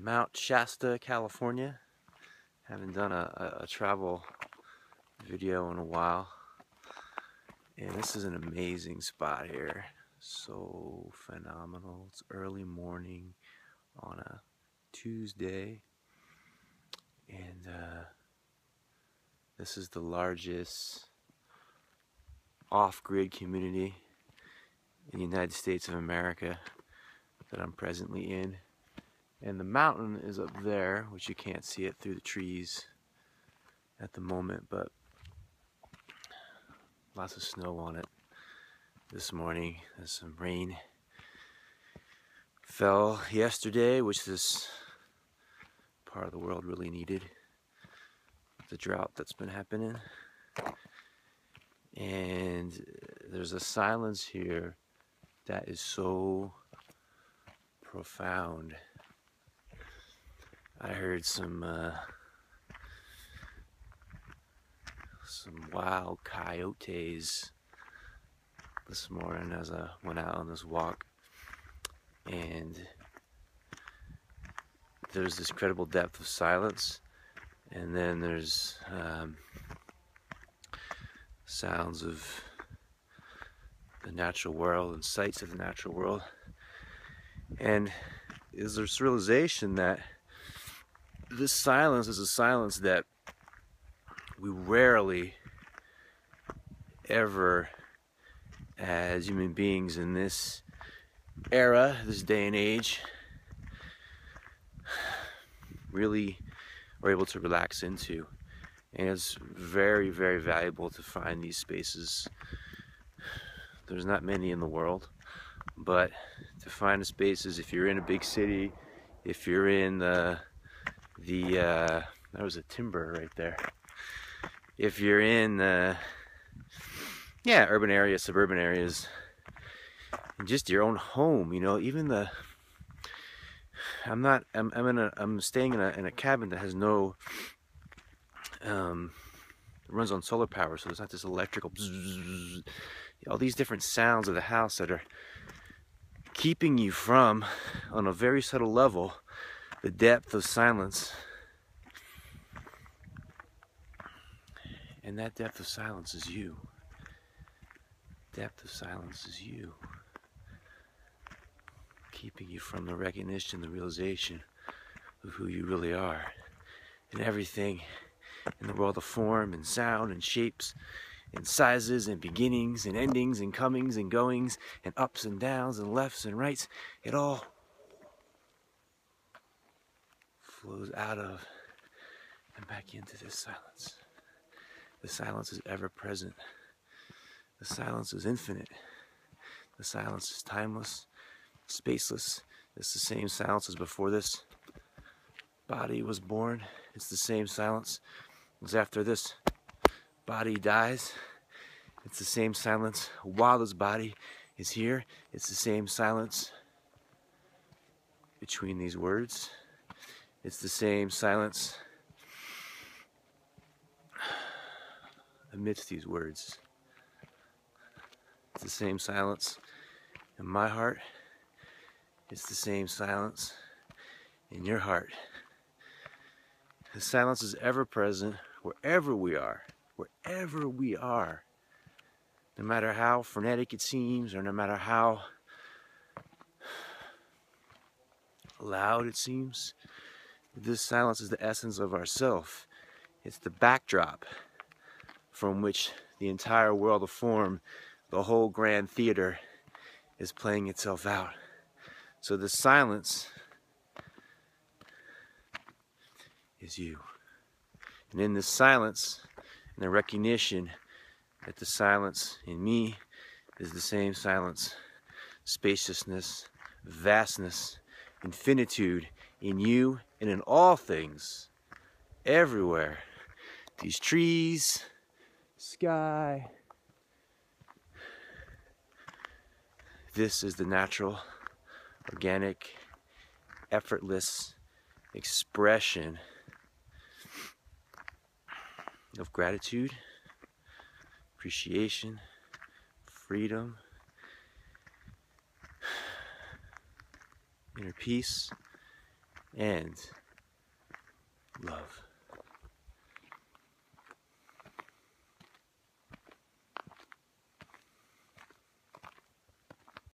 Mount Shasta, California. Haven't done a travel video in a while. And this is an amazing spot here. So phenomenal. It's early morning on a Tuesday. And this is the largest off-grid community in the United States of America that I'm presently in. And the mountain is up there, which you can't see it through the trees at the moment, but lots of snow on it this morning. There's some rain fell yesterday, which this part of the world really needed. The drought that's been happening. And there's a silence here that is so profound. I heard some wild coyotes this morning as I went out on this walk, and there's this incredible depth of silence, and then there's sounds of the natural world and sights of the natural world, and is this realization that this silence is a silence that we rarely ever, as human beings in this era, this day and age, really are able to relax into. And it's very, very valuable to find these spaces. There's not many in the world, but to find the spaces, if you're in a big city, if you're in that was a timber right there. If you're in urban areas, suburban areas, and just your own home, you know, even I'm staying in a cabin that has no it runs on solar power, so there's not this electrical bzzz, all these different sounds of the house that are keeping you from, on a very subtle level, the depth of silence. And that depth of silence is you. Depth of silence is you. Keeping you from the recognition, the realization of who you really are. And everything in the world of form and sound and shapes and sizes and beginnings and endings and comings and goings and ups and downs and lefts and rights, it all flows out of and back into this silence. The silence is ever present. The silence is infinite. The silence is timeless, spaceless. It's the same silence as before this body was born. It's the same silence as after this body dies. It's the same silence while this body is here. It's the same silence between these words. It's the same silence amidst these words. It's the same silence in my heart. It's the same silence in your heart. The silence is ever present wherever we are. Wherever we are. No matter how frenetic it seems, or no matter how loud it seems, this silence is the essence of ourself. It's the backdrop from which the entire world of form, the whole grand theater, is playing itself out. So the silence is you. And in this silence, and the recognition that the silence in me is the same silence, spaciousness, vastness, infinitude in you and in all things, everywhere. These trees, sky. This is the natural, organic, effortless expression of gratitude, appreciation, freedom, inner peace, and love.